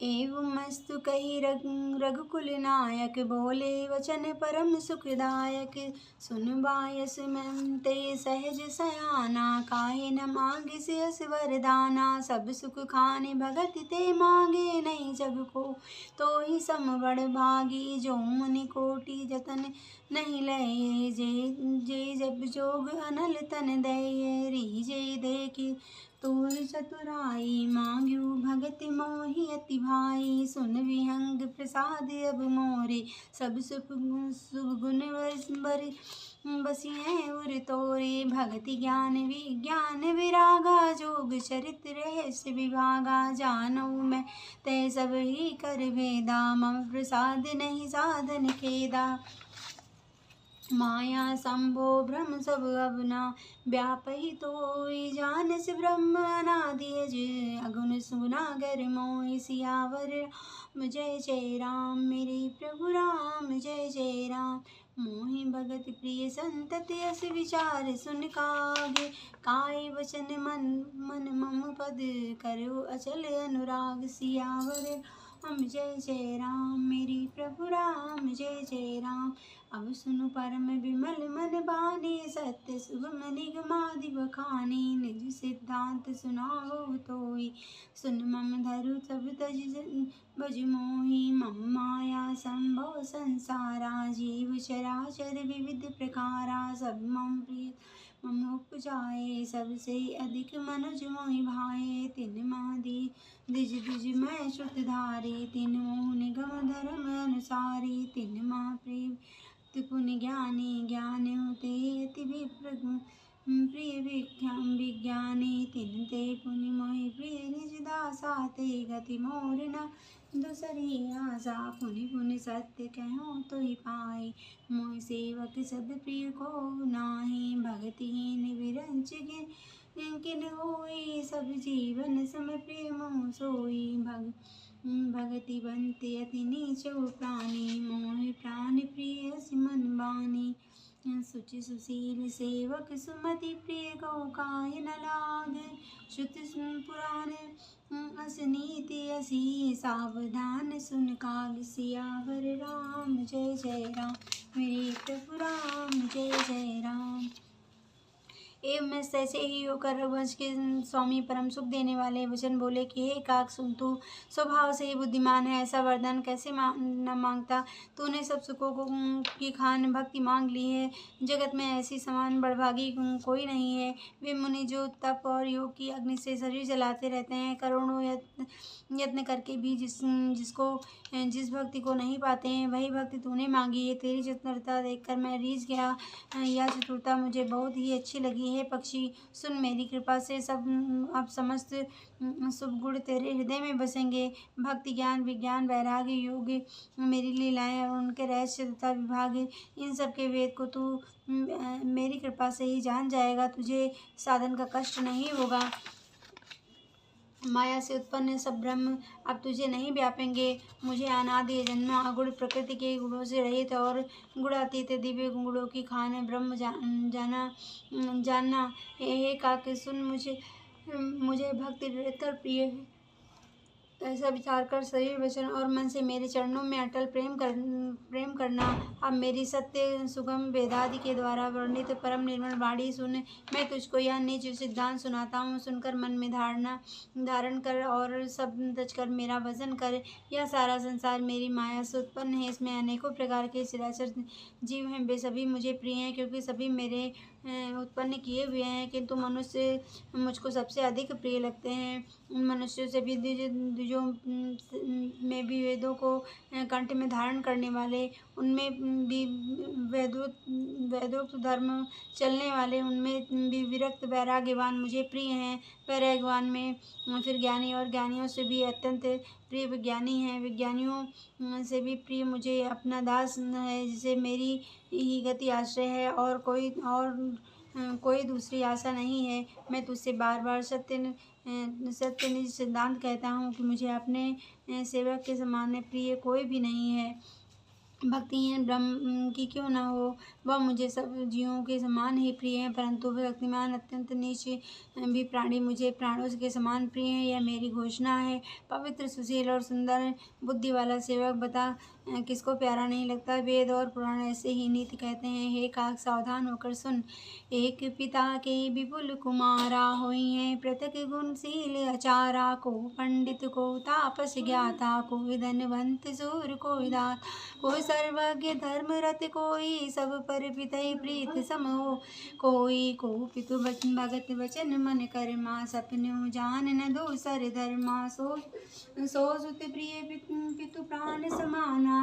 एवमस्तु कही रघुकुल नायक, बोले वचन परम सुखदायक। सुन बायस मन ते सहज सयाना, काहे न मांगे सियस वरदाना। सब सुख खाने भगत ते मांगे, नहीं जग को तो ही सम बड़ भागी। जो मुनि कोटि जतन नहीं लये, जे जे जब जोग अनल तन दये। रीजे देखी तूर चतुराई, मांग्यू भगत मोहि अति भाई। सुन विहंग प्रसाद अब मोरे, सब सुख शुभ गुण बर बसिए उर तोरे। भक्ति ज्ञान विज्ञान विरागा, जोग चरित्र रहस्य विभागा। जानऊ मैं ते सब ही कर भेदा, मम प्रसाद नहीं साधन खेदा। माया संभो ब्रह्म सब अवना, व्यापहि तोय जानस ब्रह्म अनादि अज। अगुन सुनागर मोहि सियावर राम, जय जय राम। मेरे प्रभु राम जय जय राम। मोहि भगत प्रिय संतति अस विचार सुन कागे। काय वचन मन मम पद, करो अचल अनुराग। सियावर राम जय जय राम। मेरे प्रभु राम जय जय राम। अब सुनु परम विमल मन बानी, सत्य सुगम निगमादि बखानी। निज सिद्धांत सुनाओ तोई, सुन मम धरु सब भज मोहि। मम माया संभव संसारा, जीव चराचर विविध प्रकारा। सब मम प्रिय मम उपजाए, सबसे अधिक मनुज मोहि भाए। तिन मादी द्विज द्विज मैं श्रुत धारी, तिन मोह निगम धर्म अनुसारी। तिन माह प्रेम पुनि ज्ञानी, ज्ञान होते अति प्रिय विज्ञानी। तिन ते पुनि मोहि प्रिय निज दासा, ते गति मोर न दूसरी आशा। पुनि पुनि सत्य कहूँ तो ही पाई, मोहि सेवक सब प्रिय को नाही। भक्तिहीन विरंच किन होई, सब जीवन सम प्रिय मोह सोई। भगति बनते अति नीचौ प्राणी, मोहि प्राण प्रिय मन बानी। सुचि सुशील सेवक सुमति प्रिय, गौ काय न लाग। श्रुति पुराण अस नीति असी, सावधान सुन काग। सियावर राम जय जय राम। मेरे प्रभु राम जय जय राम। एवं ऐसे ही होकर रघुवंश के स्वामी परम सुख देने वाले वचन बोले कि हे काक, सुन तू स्वभाव से ही बुद्धिमान है, ऐसा वरदान कैसे न मांगता। तूने सब सुखों को की खान भक्ति मांग ली है। जगत में ऐसी समान बड़भागी कोई नहीं है। वे मुनि जो तप और योग की अग्नि से शरीर जलाते रहते हैं, करोड़ों यत्न करके भी जिस भक्ति को नहीं पाते हैं, वही भक्ति तूने मांगी है। तेरी चतुरता देखकर मैं रीझ गया, यह चतुरता मुझे बहुत ही अच्छी लगी। हे पक्षी, सुन, मेरी कृपा से अब समस्त शुभ गुण तेरे हृदय में बसेंगे। भक्ति ज्ञान विज्ञान वैराग्य योग, मेरी लीलाएं और उनके रहस्य तथा विभाग, इन सब के वेद को तू मेरी कृपा से ही जान जाएगा। तुझे साधन का कष्ट नहीं होगा। माया से उत्पन्न सब ब्रह्म अब तुझे नहीं व्यापेंगे। मुझे अनादि जन्म अगुण प्रकृति के गुणों से रहित और गुणातीत दिव्य गुणों की खान ब्रह्म जानना। हे काके, सुन, मुझे भक्ति निरंतर प्रिय है। ऐसा विचार कर शरीर वचन और मन से मेरे चरणों में अटल प्रेम करना। अब मेरी सत्य सुगम वेदादि के द्वारा वर्णित परम निर्मल वाणी सुन। मैं तुझको यह निज सिद्धांत सुनाता हूँ। सुनकर मन में धारण कर और सब तजकर मेरा भजन कर। यह सारा संसार मेरी माया से उत्पन्न है। इसमें अनेकों प्रकार के चराचर जीव हैं। वे सभी मुझे प्रिय हैं, क्योंकि सभी मेरे उत्पन्न किए हुए हैं। किंतु मनुष्य मुझको सबसे अधिक प्रिय लगते हैं। उन मनुष्यों से भी द्विजों में भी वेदों को कंठ में धारण करने वाले, उनमें भी वेदोक्त धर्म चलने वाले, उनमें भी विरक्त वैराग्यवान मुझे प्रिय हैं। वैराग्यवान में फिर ज्ञानी, और ज्ञानियों से भी अत्यंत प्रिय विज्ञानी हैं। विज्ञानियों से भी प्रिय मुझे अपना दास है, जिसे मेरी ही गति आश्रय है और कोई दूसरी आशा नहीं है। मैं तुझसे बार बार सत्य निज सिद्धांत कहता हूँ कि मुझे अपने सेवक के समान प्रिय कोई भी नहीं है। भक्तिहीन ब्रह्म की क्यों न हो, वह मुझे सब जीवों के समान ही प्रिय है, परंतु भक्तिमान अत्यंत नीच भी प्राणी मुझे प्राणों के समान प्रिय है। यह मेरी घोषणा है। पवित्र, सुशील और सुंदर बुद्धि वाला सेवक बता किसको प्यारा नहीं लगता। वेद और पुराण ऐसे ही नीति कहते हैं। हे काक, सावधान होकर सुन। एक पिता के विपुल कुमारा होई है, पृथक गुणशील अचारा। को पंडित को तापस ज्ञाता, कोई धनवंत सूर कोई दाता, कोई सर्वज्ञ धर्मरत, कोई सब पर पितहि प्रीत सम हो। कोई को पितु भगत वचन मन कर्मा, सपनु जान न दूसर धर्मा। सो सुत प्रिय पितु प्राण समाना,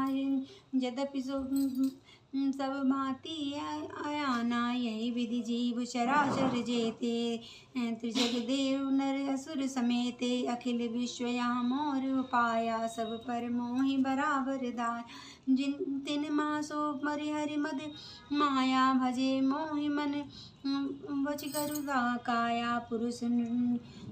यद्यपि सब भांति अयाना। यही विधि जीव चराचर जेते, त्रिजग देव नर असुर समेते। अखिल विश्व यहाँ मोर उपाया, सब पर मोहि बराबर दाय। जिन तिन मासो परिहरि मद माया, भजे मोहि मन वच करुणा काया। पुरुष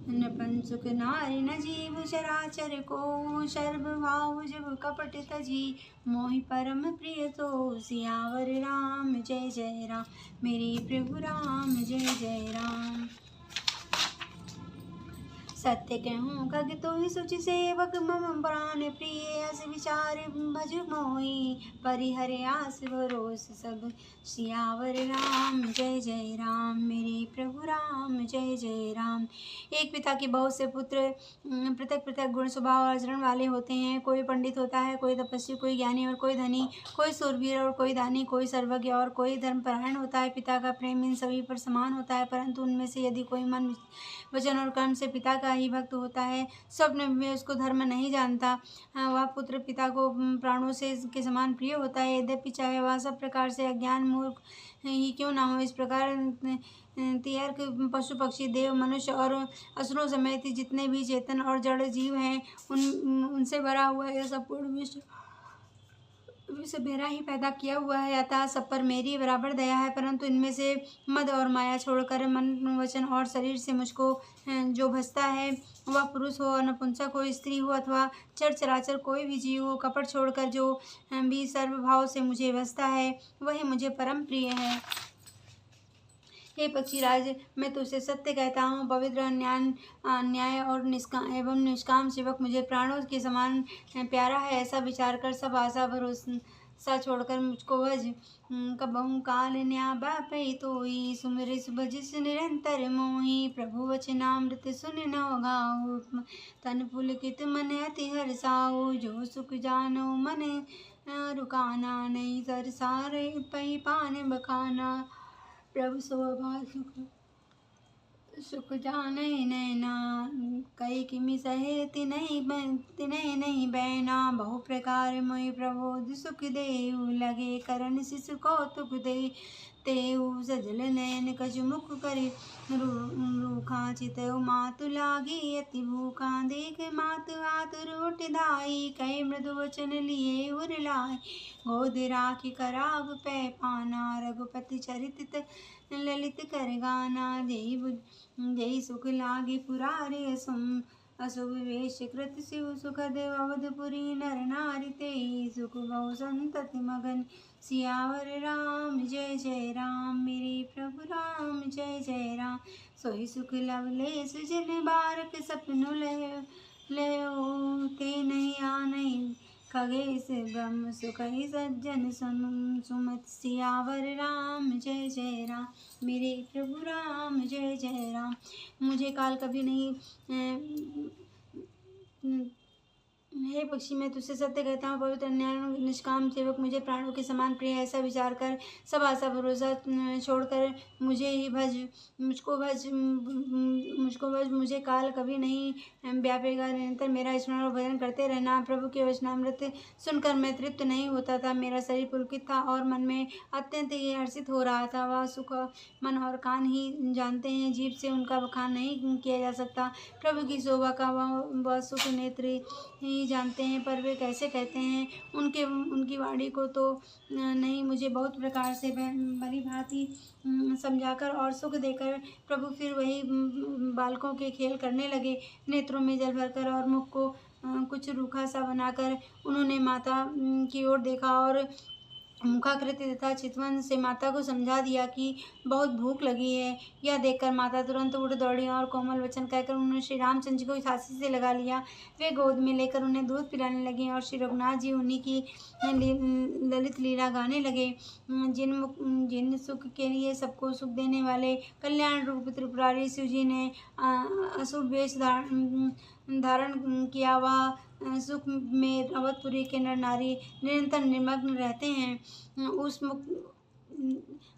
नपुंसक नारी न जीव चराचर को, सर्वभाव जब कपट तजी। मोहि परम प्रिय तो सियावर राम, जय जय राम। मेरे प्रभु राम, जय जय राम। सत्य कहूँ खग तो ही सुचि सेवक, मम प्राण प्रिय अस विचार भज मोहि। परिहर आस भरोस सब, सियावर राम, जय जय राम। मेरे प्रभु राम, जय जय राम। एक पिता के बहुत से पुत्र पृथक पृथक गुण, स्वभाव और आचरण वाले होते हैं। कोई पंडित होता है, कोई तपस्वी, कोई ज्ञानी और कोई धनी, कोई सूरवीर और कोई दानी, कोई सर्वज्ञ और कोई धर्मपरायण होता है। पिता का प्रेम इन सभी पर समान होता है, परंतु उनमें से यदि कोई मन, वचन और कर्म से पिता का ही भक्त होता है, स्वप्न में उसको धर्म नहीं जानता, वह पुत्र पिता को प्राणों से के समान प्रिय होता है। यद्यपि चाहे वह सब प्रकार से अज्ञान मूर्ख ही क्यों ना हो। इस प्रकार तिर्यक, पशु पक्षी, देव, मनुष्य और असुरों समेत जितने भी चेतन और जड़ जीव हैं, उनसे भरा हुआ यह सब पूर्ण विश्व मेरा ही पैदा किया हुआ है। अतः सब पर मेरी बराबर दया है, परंतु इनमें से मद और माया छोड़कर मन, वचन और शरीर से मुझको जो भजता है, वह पुरुष हो, नपुंसक हो, स्त्री हो अथवा चर चराचर कोई भी जीव हो, कपट छोड़कर जो भी सर्वभाव से मुझे भजता है, वही मुझे परम प्रिय है। हे पक्षीराज, मैं तुझसे सत्य कहता हूँ, पवित्र, अन्याय और निष्काम सेवक मुझे प्राणों के समान प्यारा है। ऐसा विचार कर सब आशा भरोसा छोड़कर मुझको भज। कबहु काल न्याय तोई, सुमिरिस भजिस निरंतर मोहि। प्रभु वचनामृत सुन नौ गाऊ, तन पुलकित मन अति हर्षाऊ। जो सुख जानो मन रुकाना, नहीं सरसारे पही पान बखाना। प्रभु स्वभाव सुख जाने नैना, कई किमि सहे तिनहि नहीं बैना। बहु प्रकार मोहि प्रबोध सुख देहु, लगे करन शिशु कौतुक दे। तेहु सजल नयन कछु मुख करि रूखा, चितउ मातु लागी अति भूखा। देख मातु आतुर उठ धाई, कई मृदु वचन लिए उर लाई। गोद राखी कराव पै पाना, रघुपति चरित ललित कर गाना। जेहि सुख लागे पुरारे अशुभ वेश कृत शिव सुखद। अवधपुरी नर नारी तेहि सुख, बहु संतति मगन। सियावर राम, जय जय राम। मेरे प्रभु राम, जय जय राम। सोई सुख लवलेस जिन बारक, सपनु लयो ते नहीं आनहि। खगेश ब्रह्म सुखहि सज्जन सुमत। सियावर राम, जय जय राम। मेरे प्रभु राम, जय जय राम। मुझे काल कभी नहीं हे पक्षी, मैं तुझसे सत्य कहता हूँ, पवित्र, अन्याय निष्काम सेवक मुझे प्राणों के समान प्रिय है। ऐसा विचार कर सब आशा भरोसा छोड़कर मुझे ही भज, मुझको भज। मुझे काल कभी नहीं व्यापेगा। निरंतर मेरा स्मरण और भजन करते रहना। प्रभु के वचनामृत सुनकर मैं तृप्त नहीं होता था। मेरा शरीर पुलकित था और मन में अत्यंत ही हर्षित हो रहा था। वह सुख मन और कान ही जानते हैं, जीभ से उनका बखान नहीं किया जा सकता। प्रभु की शोभा का वह सुख नेत्र ही जानते हैं, पर वे कैसे कहते हैं उनकी वाणी को तो नहीं। मुझे बहुत प्रकार से भली भांति समझाकर और सुख देकर प्रभु फिर वही बालकों के खेल करने लगे। नेत्रों में जल भरकर और मुख को कुछ रूखा सा बनाकर उन्होंने माता की ओर देखा और मुखाकृति तथा चितवन से माता को समझा दिया कि बहुत भूख लगी है। यह देखकर माता तुरंत उठ दौड़ी और कोमल वचन कहकर उन्होंने श्री रामचंद्र जी को झांसी से लगा लिया। वे गोद में लेकर उन्हें दूध पिलाने लगे और श्री रघुनाथ जी उन्हीं की ललित लीला गाने लगे। जिन सुख के लिए सबको सुख देने वाले कल्याण रूप त्रिपुरारी शिव जी ने अशुभ वेश धारण किया, वह सुख में अवधपुरी के नर नारी निरंतर निमग्न रहते हैं।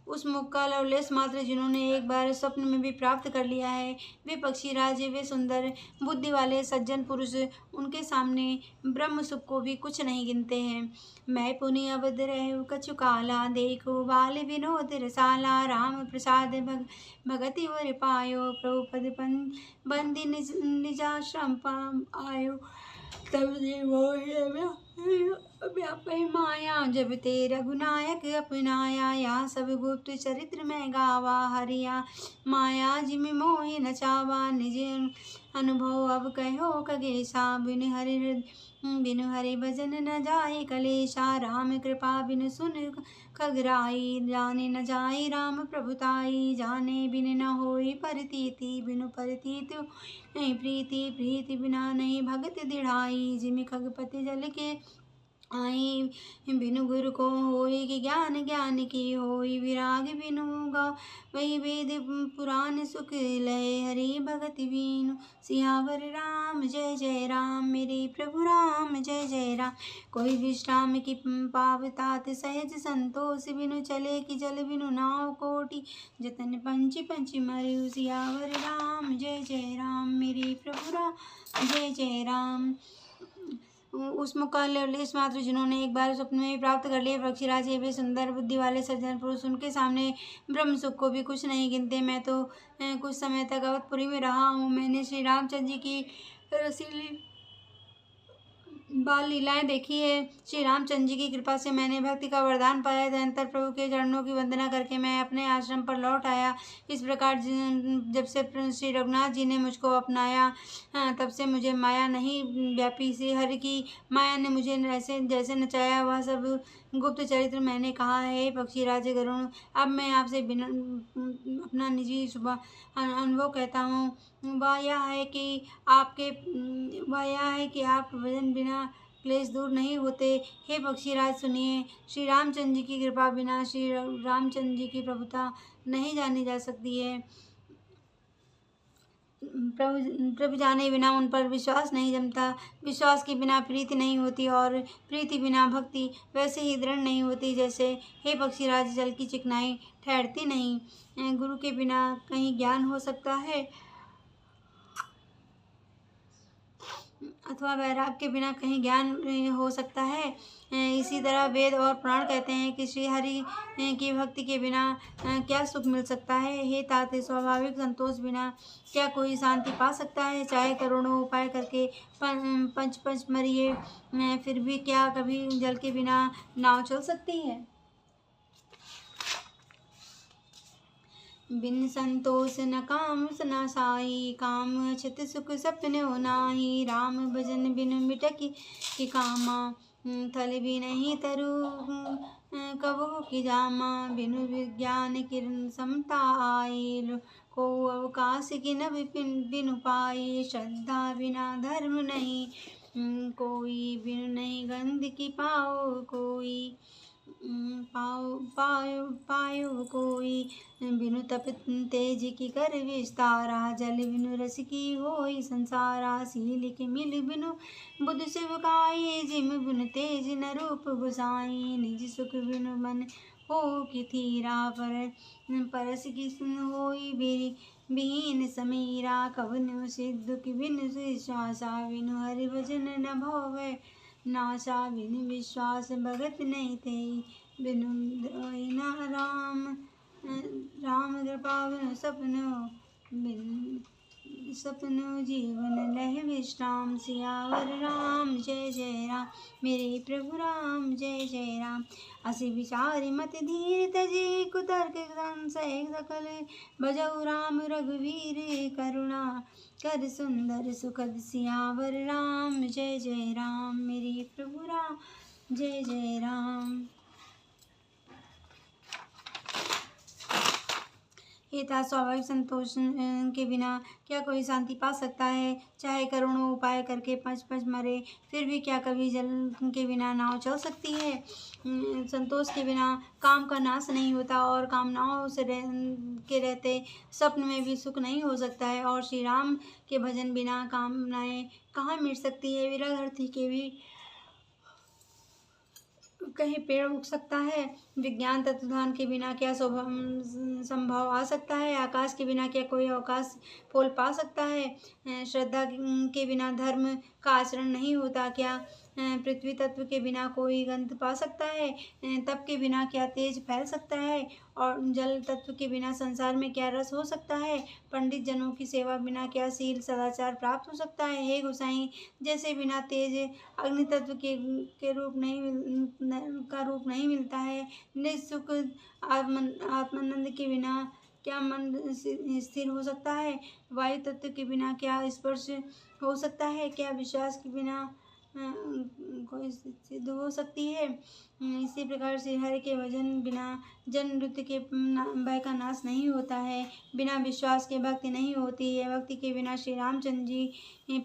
उस मुख का लवलेश मात्र जिन्होंने एक बार स्वप्न में भी प्राप्त कर लिया है, वे पक्षीराज, वे सुंदर बुद्धि वाले सज्जन पुरुष उनके सामने ब्रह्म सुख को भी कुछ नहीं गिनते हैं। मैं पुनि अवध रहु कछु काला, देखो बाल विनोद रसाला, राम प्रसाद भगति और पायो, प्रभु पद बंदी निजाश्रम आयो, तब व्यापै माया, जब ते रघुनायक अपनाया, या सब गुप्त चरित्र में गावा, हरिया माया जिमि मोहि नचावा, निज अनुभव अब कहो खगेशा, बिनु हरि भजन न जाहि कलेशा, राम कृपा बिनु सुन खगराई, जाने न जाई राम प्रभुताई, जाने बिन न होई परतीति, बिनु परतीति प्रीति, प्रीति बिना नहीं भगत दिढ़ाई, जिमि खगपति जल के आई, बिनु गुरु को होई कि ज्ञान, ज्ञान की होई विराग, बिनु गौ वही वेद पुराण सुख लय, हरि भगति बिनु सियावर राम, जय जय राम, मेरे प्रभु राम, जय जय राम। कोई विश्राम की पावतात सहज संतोष, बिनु चले कि जल बिनु नाव कोटि, जतन पंची पंची मरु सियावर राम, जय जय राम, मेरे प्रभु राम, जय जय राम। उस मुकालेश मात्र जिन्होंने एक बार स्वप्न में प्राप्त कर लिए पक्षीराज, वे सुंदर बुद्धि वाले सज्जन पुरुष उनके सामने ब्रह्म सुख को भी कुछ नहीं गिनते। मैं तो कुछ समय तक अवधपुरी में रहा हूँ। मैंने श्री रामचंद्र जी की रसीली बाल लीलाएं देखी है। श्री रामचंद्र जी की कृपा से मैंने भक्ति का वरदान पाया। तदनंतर प्रभु के चरणों की वंदना करके मैं अपने आश्रम पर लौट आया। इस प्रकार जब से श्री रघुनाथ जी ने मुझको अपनाया, तब से मुझे माया नहीं व्यापी। श्री हरि की माया ने मुझे जैसे नचाया, वह सब गुप्त चरित्र मैंने कहा है। पक्षीराज गरुण, अब मैं आपसे अपना निजी अनुभव कहता हूँ। वह यह है कि आप भजन बिना क्लेश दूर नहीं होते। हे पक्षीराज सुनिए, श्री रामचंद्र जी की कृपा बिना श्री रामचंद्र जी की प्रभुता नहीं जानी जा सकती है। प्रभु जाने बिना उन पर विश्वास नहीं जमता। विश्वास के बिना प्रीति नहीं होती और प्रीति बिना भक्ति वैसे ही दृढ़ नहीं होती जैसे हे पक्षीराज जल की चिकनाई ठहरती नहीं। गुरु के बिना कहीं ज्ञान हो सकता है अथवा वैराग के बिना कहीं ज्ञान हो सकता है। इसी तरह वेद और पुराण कहते हैं कि श्री हरि की भक्ति के बिना क्या सुख मिल सकता है। हे तात, स्वाभाविक संतोष बिना क्या कोई शांति पा सकता है। चाहे करोड़ों उपाय करके पंच मरिए, फिर भी क्या कभी जल के बिना नाव चल सकती है। बिन संतोष न काम न साई, काम छित सुख सपने हो नाही। राम भजन बिन मिटकी की कामा, थल भी नहीं तरु कबो की जामा। बिनु विज्ञान किरण समता आए, को अवकाश की न बिनु पाए। श्रद्धा बिना धर्म नहीं कोई, बिनु नहीं गंध की पाओ कोई। पायो कोई, बिनु तप तेज की कर विस्तारा। जल बिनु रस की होई संसारा। सील के मिल बिनु बुध शिवकाई, जिम बिनु तेज न रूप गुसाई। निज सुख बिनु मन हो कि थीरा, परस की होई बीन समीरा। कवनु सिद्ध की बिनु विश्वासा, बिनु हरि भजन न भोवे नाशा। बिनु विश्वास भगत नहीं थे, बिनु न राम कृपा बिनु सपनो बिनु सपनो जीवन लह विश्राम। सियावर राम जय जय राम, मेरे प्रभु राम जय जय राम। असी विचार मत धीर तजी, कुतर्क संशय सकल। भजऊ राम रघुवीर, करुणा कर सुंदर सुखद। सियावर राम जय जय राम, मेरे प्रभु राम जय जय राम। ये था स्वाभाविक संतोष के बिना क्या कोई शांति पा सकता है। चाहे करोड़ों उपाय करके पंच पंच मरे, फिर भी क्या कभी जल के बिना नाव चल सकती है। संतोष के बिना काम का नाश नहीं होता, और कामनाओं से के रहते स्वप्न में भी सुख नहीं हो सकता है। और श्री राम के भजन बिना कामनाएं कहाँ मिट सकती है। विरह धरती के भी कहीं पेड़ उग सकता है। विज्ञान तत्वज्ञान के बिना क्या संभव आ सकता है। आकाश के बिना क्या कोई अवकाश पोल पा सकता है। श्रद्धा के बिना धर्म का आचरण नहीं होता। क्या पृथ्वी तत्व के बिना कोई गंध पा सकता है। तप के बिना क्या तेज फैल सकता है। और जल तत्व के बिना संसार में क्या रस हो सकता है। पंडित जनों की सेवा बिना क्या शील सदाचार प्राप्त हो सकता है। हे गोसाई, जैसे बिना तेज अग्नि तत्व के रूप नहीं मिलता है। निःसुख आत्मानंद के बिना क्या मन स्थिर हो सकता है। वायु तत्व के बिना क्या स्पर्श हो सकता है। क्या विश्वास के बिना कोई सिद्ध हो सकती है। इसी प्रकार से हरि के भजन बिना जन्म मृत्यु के भय का नाश नहीं होता है। बिना विश्वास के भक्ति नहीं होती है। भक्ति के बिना श्री रामचंद्र जी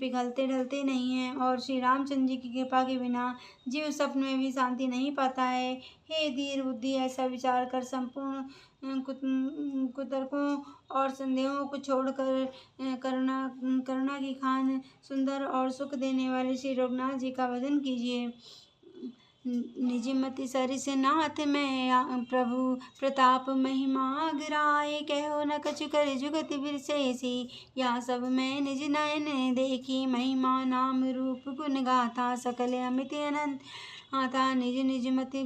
पिघलते ढलते नहीं हैं। और श्री रामचंद्र जी की कृपा के बिना जीव स्वप्न में भी शांति नहीं पाता है। हे धीर बुद्धि, ऐसा विचार कर संपूर्ण कुतर्कों और संदेहों को छोड़कर करुणा की खान सुंदर और सुख देने वाले श्री रघुनाथ जी का भजन कीजिए। निजमति सरिस नाथ मैं, प्रभु प्रताप महिमा गिराए। कहो न कछु कर जुगति बिरसेसी, या सब मैं निज नयन देखी। महिमा नाम रूप गुण गाथा, सकल अमित अनंत आता। निज निज मति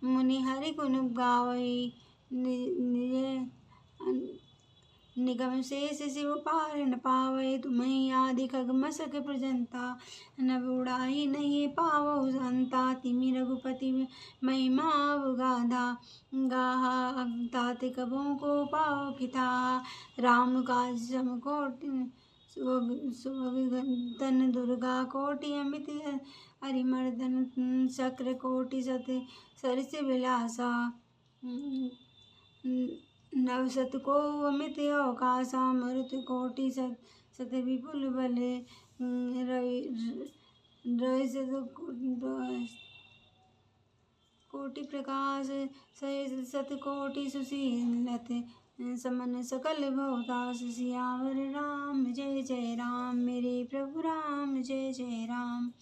मुनि हरि गुण गावई, निगम शेष शिव पार न पावे। तुम्हें आदि खग मसक प्रजंता, नभ उड़ाई नहीं पावो संता। तिमि रघुपति महिमा गाधा, गाहा तात कबों को पाओ पिता। राम काज समकोटि सुभगन, दुर्गा कोटि अमित हरिमर्दन। शक्र कोटि सत सरिस विलासा, नवसत को अमित अवकाशा। मरुत कोटि सत विपुल बल, कोटि प्रकाश सहित सत कोटि सुशीलत। समन सकल भवतास। सियावर राम जय जय राम, मेरे प्रभु राम जय जय राम।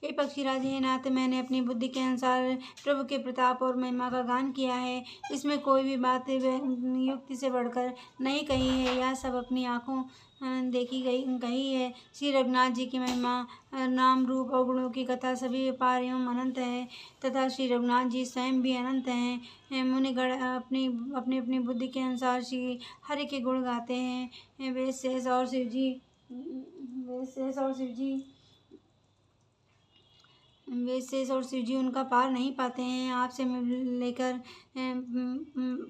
हे पक्षीराज, हे नाथ, मैंने अपनी बुद्धि के अनुसार प्रभु के प्रताप और महिमा का गान किया है। इसमें कोई भी बात युक्ति से बढ़कर नहीं कही है। यह सब अपनी आँखों देखी गई कही है। श्री रघुनाथ जी की महिमा, नाम रूप और गुणों की कथा सभी अपार एवं अनंत है, तथा श्री रघुनाथ जी स्वयं भी अनंत हैं। मुनिगण अपनी अपनी बुद्धि के अनुसार श्री हरि के गुण गाते हैं। वेद शेष और शिव जी उनका पार नहीं पाते हैं। आपसे लेकर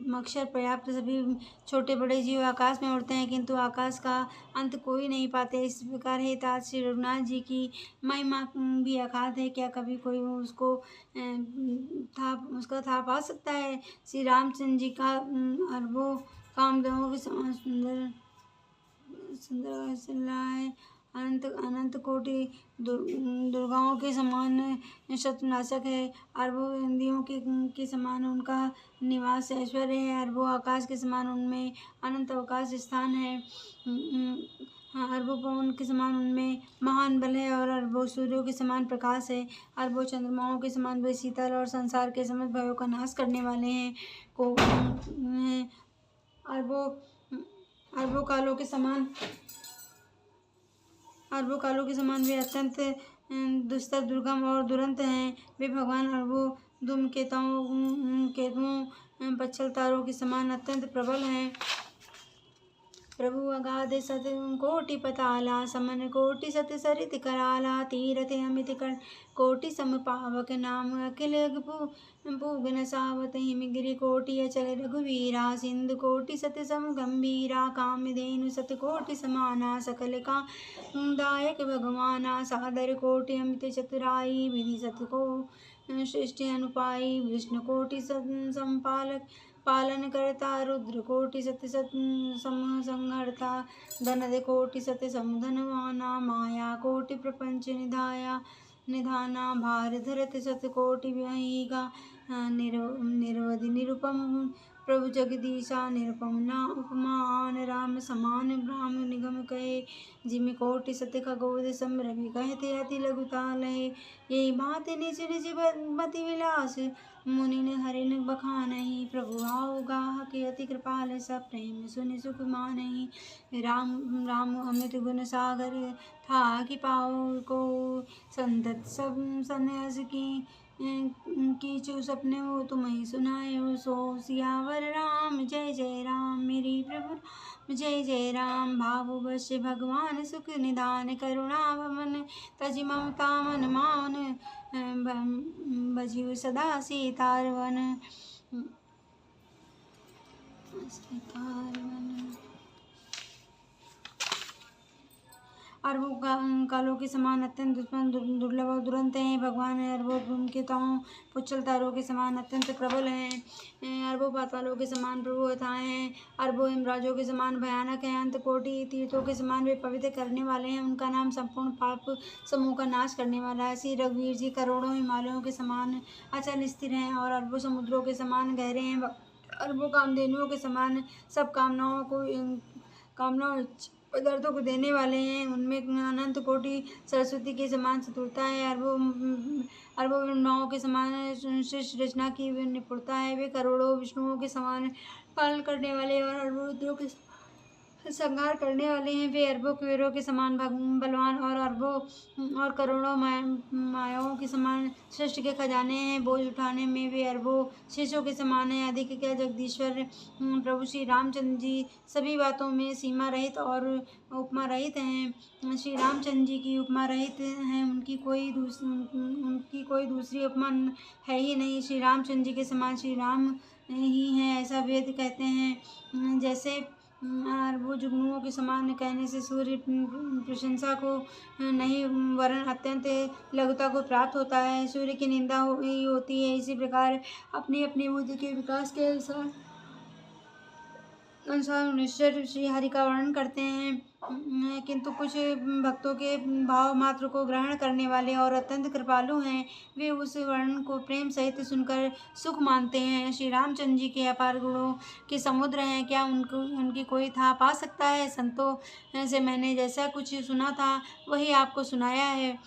मक्षर पर्याप्त सभी छोटे बड़े जीव आकाश में उड़ते हैं, किंतु आकाश का अंत कोई नहीं पाते। इस प्रकार हे तात, श्री रघुनाथ जी की महिमा भी अगाध है। क्या कभी कोई उसका था पा सकता है। श्री रामचंद्र जी का अरबों कामदेवों के समान सुंदर चल रहा है। अनंत कोटि दुर्गाओं के समान शत्रुनाशक है। अरबों नदियों के समान उनका निवास ऐश्वर्य है। अरबों आकाश के समान उनमें अनंत अवकाश स्थान है। अरबों पवन के समान उनमें महान बल है। और अरबों सूर्यों के समान प्रकाश है। अरबों चंद्रमाओं के समान वे शीतल और संसार के समस्त भयों का नाश करने वाले हैं। अरबों कालों के समान वे अत्यंत दुस्तर, दुर्गम और दुरंत हैं। वे भगवान अरबों धूमकेतुओं पच्छल तारों के समान अत्यंत प्रबल हैं। प्रभु अगाध सत कोटि पताला, समन कोटि सत सरित कराला, तीरथ अमित कर कोटि सम पावक, नाम अखिल पूग न सावत, हिमगिरि कोटि अचल रघुवीरा, सिंधु कोटि सत सम गंभीरा, कामधेनु सत कोटि समाना, सकल का दायक भगवाना, सादर कोटि अमित चतुराई, विधि सत को सृष्टि अनुपाई, विष्णु कोटि संपालक पालन करता, रुद्र कोटि सत्य संहर्ता, धनद कोटि सत्य समधनवाना, माया कोटि प्रपंच निधाना, भार धरत सत कोटि व्ययिका, निर्वधि निरुपम प्रभु जगदीशा, निरुपम ना उपमान, राम समान ब्राह्म निगम कहे, जिमि कोटि सत्य खगोद सम रवि कहते अति लघुता लहे, यही बात निज निज मति विलास, मुनि ने हरिन बखानहि, प्रभु आओ गाह के अति कृपाल, सब प्रेम सुनि सुख मानहि, राम राम अमृत गुण सागर था कि पाओ को, संतत सब सन्यास कीचु सपने हो तुम्हें सुनायो, सो सियावर राम जय जय राम, मेरी प्रभु जय जय राम, भाव बश भगवान सुख निधान, करुणा भवन तज ममता मन मान, बजियु सदा सीतारवन। अरबों कालों के समान अत्यंत दुर्लभ और दुरंत हैं। भगवान अरबों के ताओं पुच्छल तारों के समान अत्यंत प्रबल हैं। अरबों पातालों के समान प्रभु अथाह हैं। अरबों हिमराजों के समान भयानक हैं। अंत कोटि तीर्थों के समान वे पवित्र करने वाले हैं। उनका नाम संपूर्ण पाप समूह का नाश करने वाला है। श्री रघुवीर जी करोड़ों हिमालयों के समान अचल स्थिर हैं और अरबों समुद्रों के समान गहरे हैं। अरबों कामधेनुओं के समान सब कामनाओं पदार्थों को देने वाले हैं। उनमें अनंत कोटि सरस्वती के समान चतुरता है। अरबों ब्रह्माओं के समान श्रेष्ठ रचना की निपुणता है। वे करोड़ों विष्णुओं के समान पालन करने वाले और अरबों रुद्रों के संहार करने वाले हैं। वे अरबों कुबेरों के समान बलवान और अरबों और करोड़ों मायाओं के समान श्रेष्ठ के खजाने हैं। बोझ उठाने में वे अरबों शीशों के समान हैं। अधिक क्या जगदीश्वर प्रभु श्री रामचंद्र जी सभी बातों में सीमा रहित और उपमा रहित हैं। श्री रामचंद्र जी की उपमा रहित हैं। उनकी कोई दूसरी उपमा है ही नहीं। श्री रामचंद्र जी के समान श्री राम ही हैं, ऐसा वेद कहते हैं। जैसे अरबों जुगनुओं के समान कहने से सूर्य प्रशंसा को नहीं वरन अत्यंत लघुता को प्राप्त होता है। सूर्य की निंदा ही होती है। इसी प्रकार अपनी अपनी बुद्धि के विकास के अनुसार निश्चय श्री हरि का वर्णन करते हैं, किंतु कुछ भक्तों के भाव मात्र को ग्रहण करने वाले और अत्यंत कृपालु हैं। वे उस वर्णन को प्रेम सहित सुनकर सुख मानते हैं। श्री रामचंद्र जी के अपार गुणों के समुद्र हैं, क्या उनकी कोई था पा सकता है। संतों से मैंने जैसा कुछ सुना था वही आपको सुनाया है।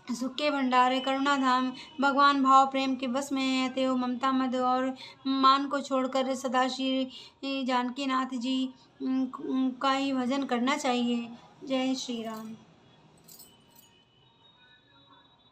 सुख के भंडार करुणा धाम भगवान भाव प्रेम के बस में है। अतएव ममता मद और मान को छोड़कर सदा श्री जानकीनाथ जी का ही भजन करना चाहिए। जय श्री राम।